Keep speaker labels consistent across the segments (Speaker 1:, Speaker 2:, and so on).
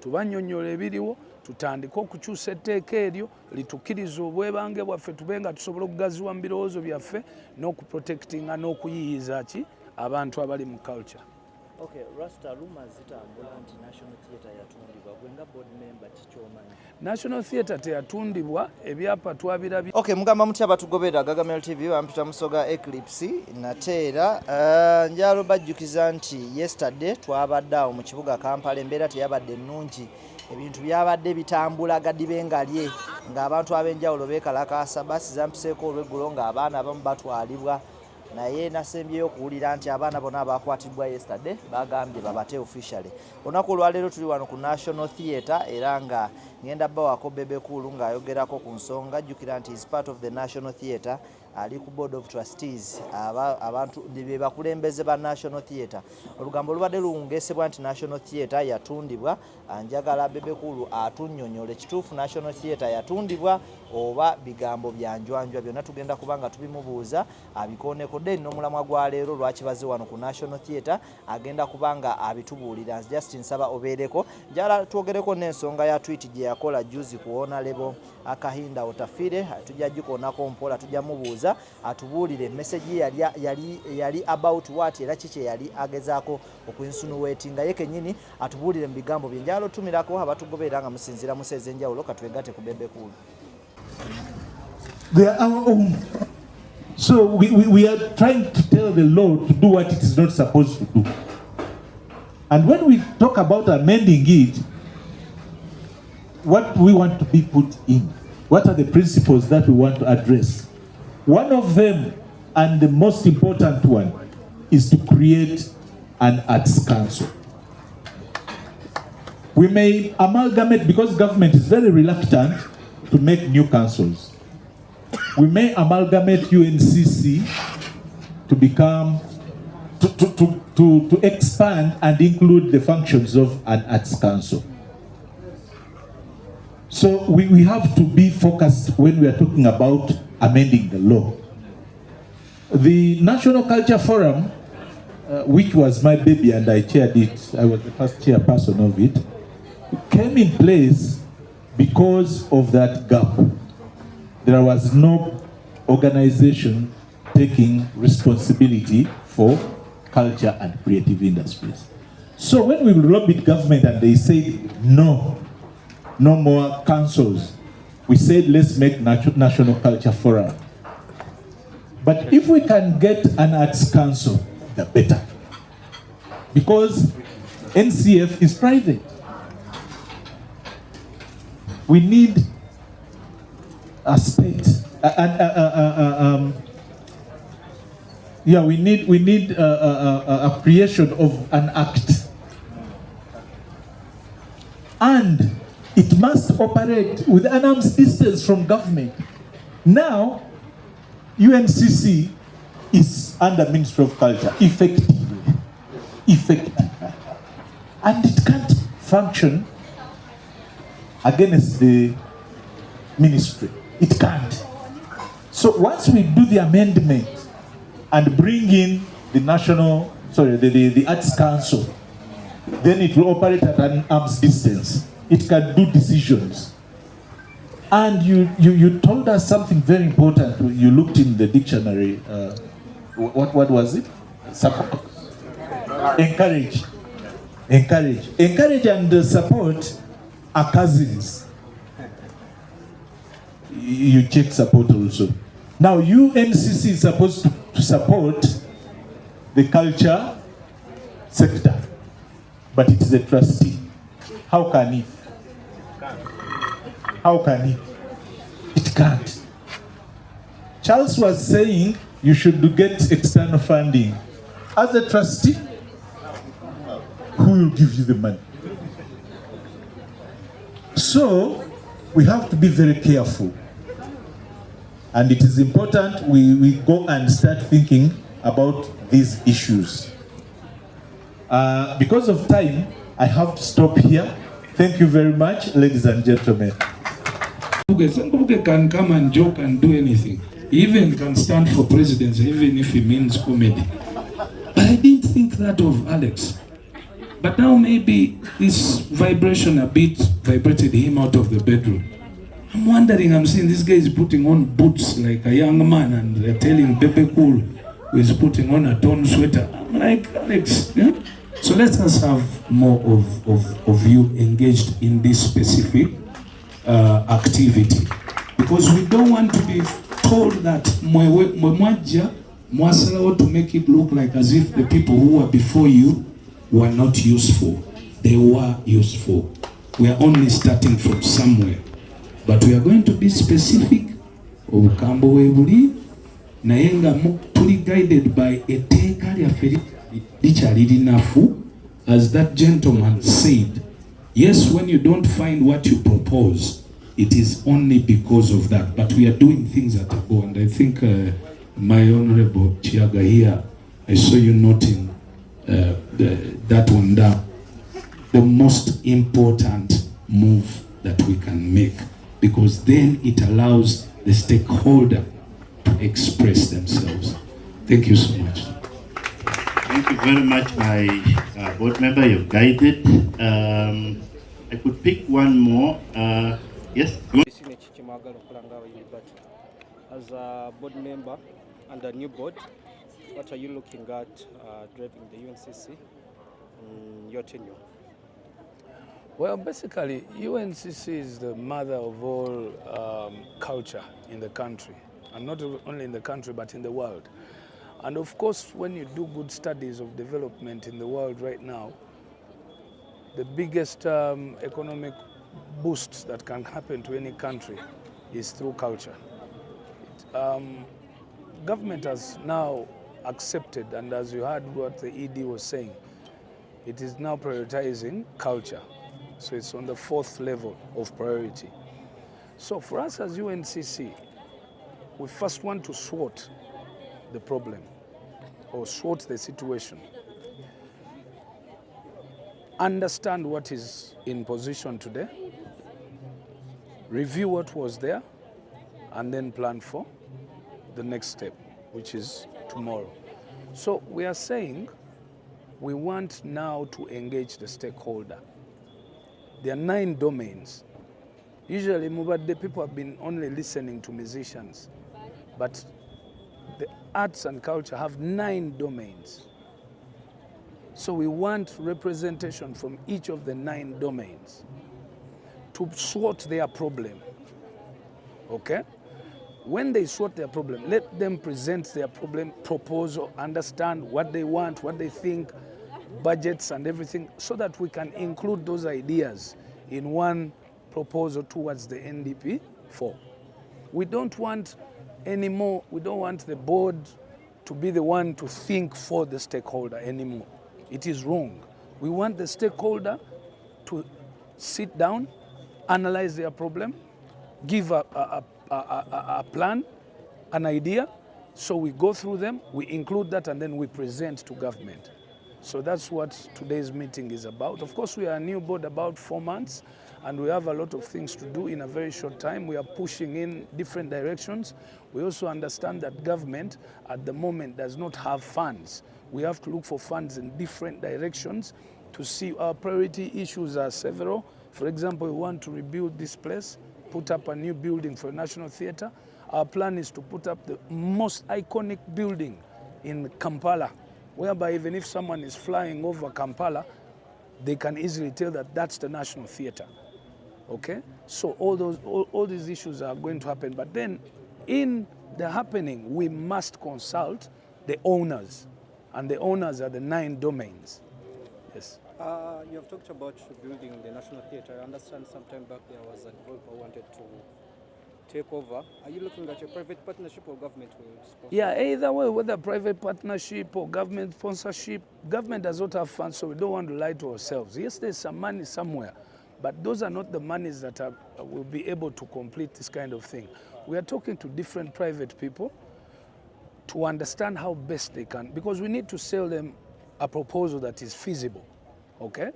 Speaker 1: Tubannyonnyola ebiriwo tutandike okukyusa etteeka eryo litukiriza obwebange bwaffe tube nga tusobola okugaziwa mu birowoozo byaffe n'okuprotectinga n'okuyiyiza ki abantu abali mu culture.
Speaker 2: Okay, Rasta rumors zitambula nti National Theatre yatundibwa. Gwenga board member kichomanyi.
Speaker 1: National Theatre teyatundibwa, ebyapa twabirabye.
Speaker 2: Okay, mugamba mutya batugobera Gagamel TV bampita Musoga Eclipse nateera njalo bajjukiza nti yesterday twabadde awo mu kibuga Kampala embeera teyabadde nnungi. Ebintu byabadde bitambula gadibengalye ng'abantu ab'enjawulo beekalakaasa basi zampiseeko olweggulo ng'abaana abamu batwalibwa. Naye nasembyeyo okuwulira nti abaana bonna abakwatibwa yesterday bagambye babate officially. Olunaku olwaleero tuli wano ku National Theatre era nga ngenda bawako Bebe Kulu ng'ayogerako ku nsonga. Jjukira nti is part of the National Theatre, ali ku board of trustees, abantu be bakulembeze ba National Theatre. Olugambo olubadde luwungeesebwa nti National Theatre yatundibwa, njagala Bebe Kulu atunnyonnyole kituufu National Theatre yatundibwa oba bigambo byanjwanjwa. Byonna tugenda kubanga tubimubuuza abikooneko deni n'omulamwa gwa leero lwaki baze wano ku National Theatre agenda kubanga abitubuulira. Just nsaba obeereko njala twogereko n'ensonga ya tweet gye yakola juzi kuona lebo akahinda otafire tujja gikoonako mpola tujja mubuuza atubuulire message yali about what era kiki yali agezaako okuinsinuatinga ye kennyini atubuulire mu bigambo bye. Njala otumirako abatugoberera nga musinzira museze enjawulo katwegate ku Bebe Kulu.
Speaker 3: They are our own. So we are trying to tell the law to do what it is not supposed to do. And when we talk about amending it, what we want to be put in, what are the principles that we want to address? One of them, and the most important one, is to create an arts council. We may amalgamate, because government is very reluctant to make new councils. We may amalgamate UNCC to become, to expand and include the functions of an arts council. So we have to be focused when we are talking about amending the law. The National Culture Forum, which was my baby and I chaired it, I was the first chairperson of it, came in place because of that gap. There was no organization taking responsibility for culture and creative industries. So when we lobbied government and they said no more councils, we said let's make National Culture Forum. But if we can get an arts council, the better. Because NCF is private. We need a state, we need a creation of an act, and it must operate with an arm's distance from government. Now, UNCC is under Ministry of Culture, effectively, and it can't function against the ministry. It can't. So once we do the amendment and bring in the Arts Council, then it will operate at an arm's distance. It can do decisions. And you told us something very important. You looked in the dictionary. What was it? Support. Encourage. Encourage and support are cousins. You check support also. Now UNCC is supposed to support the culture sector, but it is a trustee. How can it? It can't. Charles was saying you should get external funding. As a trustee, who will give you the money? So we have to be very careful. And it is important we go and start thinking about these issues. Because of time, I have to stop here. Thank you very much, ladies and gentlemen.
Speaker 1: Somebody can come and joke and do anything. He even can stand for presidency, even if he means comedy. But I didn't think that of Alex. But now maybe this vibration a bit vibrated him out of the bedroom. I'm wondering, I'm seeing this guy is putting on boots like a young man, and they're telling Bebe Cool who is putting on a torn sweater. I'm like, Alex, yeah? So let us have more of you engaged in this specific activity. Because we don't want to be told that Mwasalawo to make it look like as if the people who were before you were not useful. They were useful. We are only starting from somewhere. But we are going to be specific. Obukambo webuli naye nga tuli guided by a teeka lyaffe likyali linafu. As that gentleman said, yes, when you don't find what you propose, it is only because of that. But we are doing things at a go. And I think my Honorable Chiaga here, I saw you noting that one down. The most important move that we can make, because then it allows the stakeholder to express themselves. Thank you so much.
Speaker 4: Thank you very much, my board member. You've guided. I could pick one more. Yes.
Speaker 5: As a board member and a new board, what are you looking at driving the UNCC in your tenure?
Speaker 1: Well, basically, UNCC is the mother of all culture in the country, and not only in the country, but in the world. And of course, when you do good studies of development in the world right now, the biggest economic boost that can happen to any country is through culture. Government has now accepted, and as you heard what the ED was saying, it is now prioritizing culture. So it's on the 4th level of priority. So for us as UNCC, we first want to SWOT the problem, or SWOT the situation. Understand what is in position today, review what was there, and then plan for the next step, which is tomorrow. So we are saying we want now to engage the stakeholder. There are 9 domains. Usually, Mubadde people have been only listening to musicians, but the arts and culture have 9 domains. So we want representation from each of the 9 domains to SWOT their problem, okay? When they SWOT their problem, let them present their problem proposal, understand what they want, what they think, budgets and everything, so that we can include those ideas in one proposal towards the NDP 4. We don't want anymore, we don't want the board to be the one to think for the stakeholder anymore. It is wrong. We want the stakeholder to sit down, analyze their problem, give a plan, an idea, so we go through them, we include that, and then we present to government. So that's what today's meeting is about. Of course, we are a new board, about 4 months, and we have a lot of things to do in a very short time. We are pushing in different directions. We also understand that government at the moment does not have funds. We have to look for funds in different directions to see. Our priority issues are several. For example, we want to rebuild this place, put up a new building for a National Theatre. Our plan is to put up the most iconic building in Kampala, whereby even if someone is flying over Kampala, they can easily tell that that's the National Theatre. Okay? So all these issues are going to happen. But then in the happening, we must consult the owners. And the owners are the 9 domains. Yes.
Speaker 5: You have talked about rebuilding the National Theatre. I understand sometime back there was a developer who wanted to take over. Are you looking at a private partnership or government will sponsor?
Speaker 1: Yeah, either way, whether private partnership or government sponsorship, government does not have funds, so we don't want to lie to ourselves. Yes, there's some money somewhere, but those are not the monies that will be able to complete this kind of thing. We are talking to different private people to understand how best they can, because we need to sell them a proposal that is feasible, okay?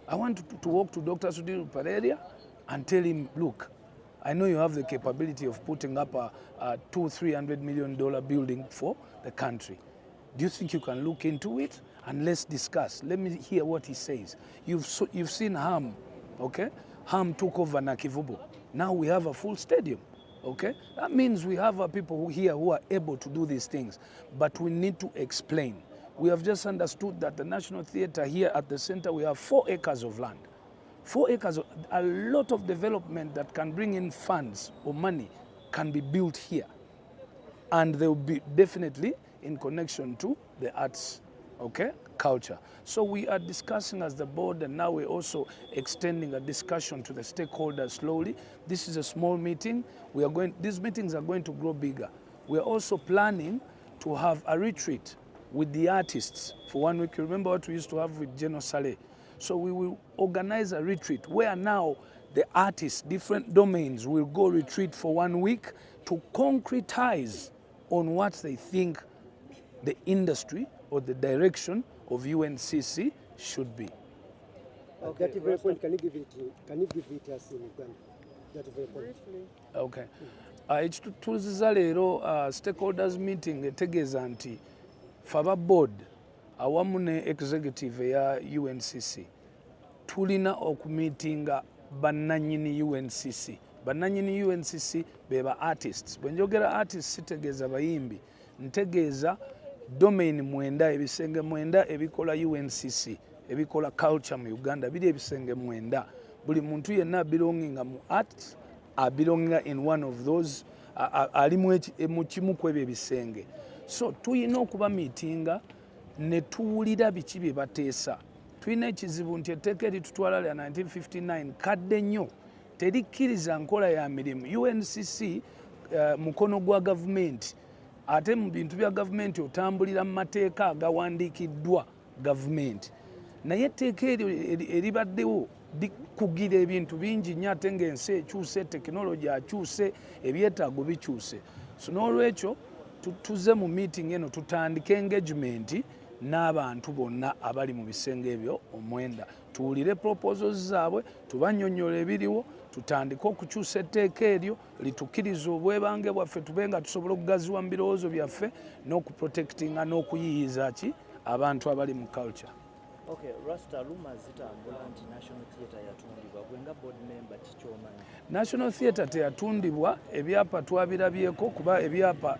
Speaker 1: I want to walk to Dr. Sudhir Pareria and tell him, look, I know you have the capability of putting up a $200-300 million building for the country. Do you think you can look into it? and let's discuss. Let me hear what he says. You've seen Ham, okay? Ham took over Nakivubo. Now we have a full stadium, okay? That means we have people here who are able to do these things, but we need to explain. We have just understood that the National Theatre here at the center, we have 4 acres of land. 4 acres, a lot of development that can bring in funds or money can be built here. And they will be definitely in connection to the arts, okay, culture. So we are discussing as the board, and now we're also extending a discussion to the stakeholders slowly. This is a small meeting. These meetings are going to grow bigger. We are also planning to have a retreat with the artists for 1 week. You remember what we used to have with Geno Saleh? So we will organize a retreat where now the artists, different domains, will go retreat for 1 week to concretize on what they think the industry or the direction of UNCC should be.
Speaker 6: Okay. That very point, can you give it us in Uganda? That very point.
Speaker 1: Okay. Ekitutuuziza leero stakeholders meeting etegeeza nti faba board awamu ne executive eya UNCC tulina okumeetinga bannannyini UNCC. Bannannyini UNCC beba artists. Bwe njogera artists sitegeeza bayimbi, ntegeeza domain 9 ebisenge 9 ebikola UNCC, ebikola culture mu Uganda, biri ebisenge 9. Buli muntu yenna belonginga mu arts, belonginga in one of those, ali mu kimu ku ebyo ebisenge. So tuyina okuba meetinga ne tuwulira biki bye bateesa. Tulina ekizibu nti etteeka eritutwala lya 1959 kadde nnyo, terikkiriza nkola ya mirimu. UNCC mukono gwa gavumenti, ate mu bintu bya gavumenti otambulira mu mateeka agawandiikiddwa gavumenti. Naye etteeka eryo eribaddewo likugira ebintu bingi nnyo, ate ng'ensi ekyuse, tekinologi akyuse, ebyetaago bikyuse. So n'olwekyo tuze mu meeting eno tutandike engagement n'abantu bonna abali mu bisenge ebyo 9. Tuwulire proposals zaabwe, tubannyonnyola ebiriwo, tutandike okukyusa etteeka eryo litukkiriza obwebange bwaffe, tube nga tusobola okugaziwa mu birowoozo byaffe n'okuprotectinga n'okuyiyiza ki abantu abali mu culture.
Speaker 2: Okay, Rasta, rumors zitambula nti National Theatre yatundibwa. Gwenga board member kichomanyi?
Speaker 1: National Theatre teyatundibwa, ebyapa twabirabyeko kuba ebyapa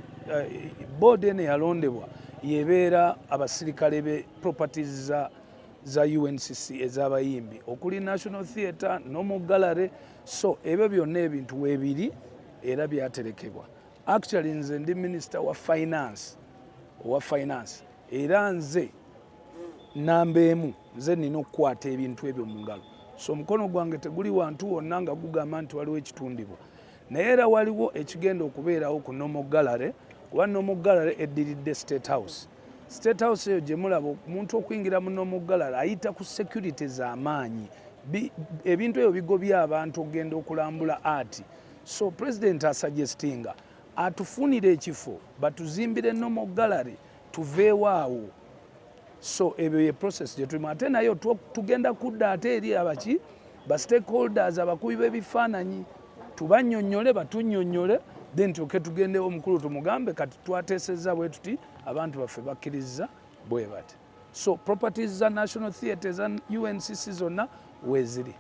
Speaker 1: board ene yalondebwa yebeera abasirikale be properties za UNCC ez'abayimbi okuli National Theatre n'omu gallery. So ebyo byonna ebintu weebiri era byaterekebwa. Actually nze ndi minister wa finance era nze namba emu nze nina okukwata ebintu ebyo mu ngalo. So omukono gwange teguli wantu wonna nga gugamba nti waliwo ekitundibwa. Naye era waliwo ekigenda okubeerawo ku normal gallery, kuba normal gallery eddiridde State House. State House eyo gye mulaba omuntu okuyingira mu normal gallery ayita ku security z'amaanyi. Ebintu ebyo bigobya abantu okugenda okulambula art. So President asuggestinga atufunire ekifo batuzimbire normal gallery tuveewo awo. So ebyo ye process gye tulimu, ate nayo tugenda kudda ate eri abaki ba stakeholders abakubi b'ebifaananyi tubannyonnyole batunnyonnyole, then tuke tugendewo omukulu tumugambe kati twateesezza bwe tuti abantu baffe bakkiriza bwe bati. So properties za National Theatre za UNCC zonna weeziri.